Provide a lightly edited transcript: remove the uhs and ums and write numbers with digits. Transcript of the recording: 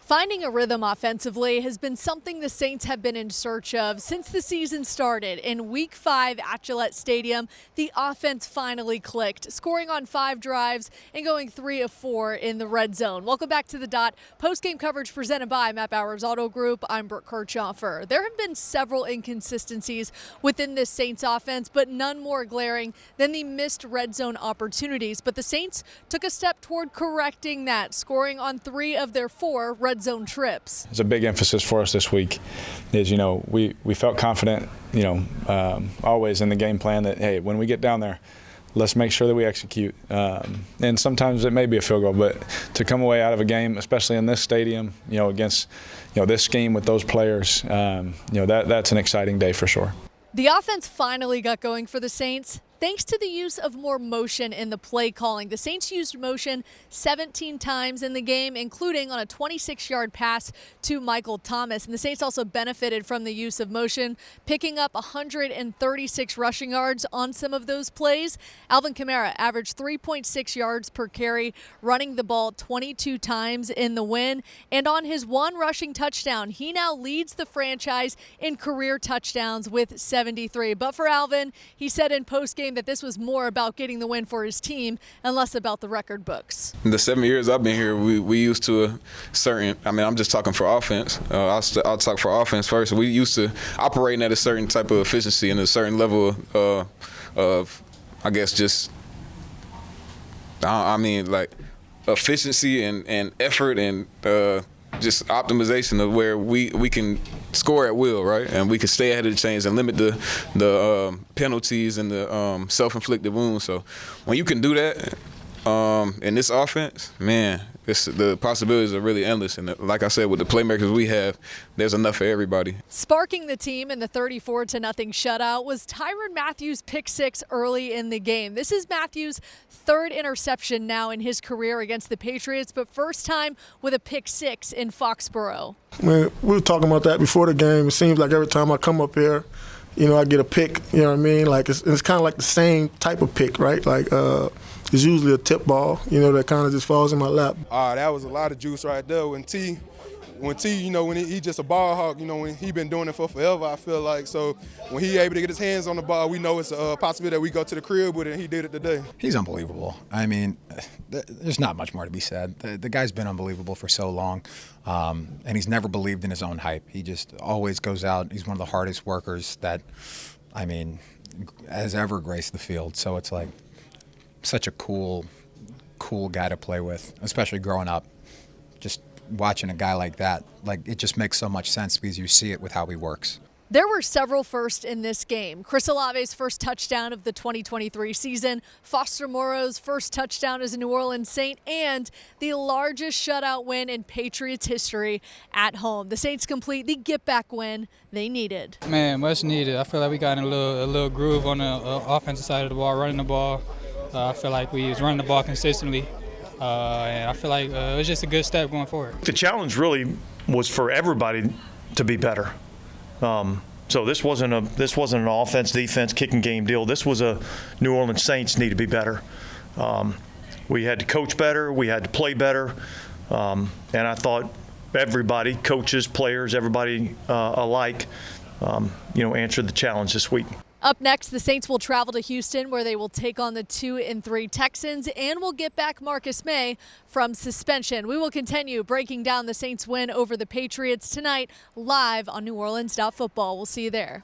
Finding a rhythm offensively has been something the Saints have been in search of since the season started. In Week 5 at Gillette Stadium, the offense finally clicked, scoring on 5 drives and going 3 of 4 in the red zone. Welcome back to The Dot. Post-game coverage presented by Matt Bowers Auto Group. I'm Brooke Kirchhoffer. There have been several inconsistencies within this Saints offense, but none more glaring than the missed red zone opportunities. But the Saints took a step toward correcting that, scoring on 3 of their 4 red zone trips. It's a big emphasis for us this week. Is we felt confident, always in the game plan that, hey, when we get down there, let's make sure that we execute. And sometimes it may be a field goal, but to come away out of a game, especially in this stadium, against this scheme with those players, that's an exciting day for sure. The offense finally got going for the Saints thanks to the use of more motion in the play calling. The Saints used motion 17 times in the game, including on a 26-yard pass to Michael Thomas. And the Saints also benefited from the use of motion, picking up 136 rushing yards on some of those plays. Alvin Kamara averaged 3.6 yards per carry, running the ball 22 times in the win. And on his one rushing touchdown, he now leads the franchise in career touchdowns with 73. But for Alvin, he said in postgame that this was more about getting the win for his team and less about the record books. In the 7 years I've been here, we used to a certain, I'm just talking for offense. I'll talk for offense first. We used to operating at a certain type of efficiency and a certain level of efficiency and effort and just optimization of where we can score at will, right? And we can stay ahead of the chains and limit the penalties and the self-inflicted wounds. So when you can do that in this offense, man, the possibilities are really endless. And like I said, with the playmakers we have, there's enough for everybody. Sparking the team in the 34-0 shutout was Tyron Matthews' pick 6 early in the game. This is Matthews' 3rd interception now in his career against the Patriots, but first time with a pick 6 in Foxborough. We were talking about that before the game. It seems like every time I come up here, I get a pick, you know what I mean? Like it's kind of like the same type of pick, right? Like it's usually a tip ball, that kind of just falls in my lap. That was a lot of juice right there. When he just a ball hawk, when he been doing it for forever, I feel like. So when he able to get his hands on the ball, we know it's a possibility that we go to the crib with it, and he did it today. He's unbelievable. There's not much more to be said. The guy's been unbelievable for so long, and he's never believed in his own hype. He just always goes out. He's one of the hardest workers that, has ever graced the field. So it's like such a cool guy to play with, especially growing up. Just watching a guy like that, it just makes so much sense because you see it with how he works. There were several firsts in this game. Chris Olave's first touchdown of the 2023 season, Foster Moreau's first touchdown as a New Orleans Saint, and the largest shutout win in Patriots history at home. The Saints complete the get-back win they needed. Man, much needed. I feel like we got in a little groove on the offensive side of the ball, running the ball. I feel like we was running the ball consistently. And I feel like it was just a good step going forward. The challenge really was for everybody to be better. So this wasn't an offense, defense, kicking game deal. This was a New Orleans Saints need to be better. We had to coach better. We had to play better. And I thought everybody, coaches, players, everybody alike, answered the challenge this week. Up next, the Saints will travel to Houston, where they will take on the 2-3 Texans, and will get back Marcus May from suspension. We will continue breaking down the Saints' win over the Patriots tonight, live on NewOrleans.Football. We'll see you there.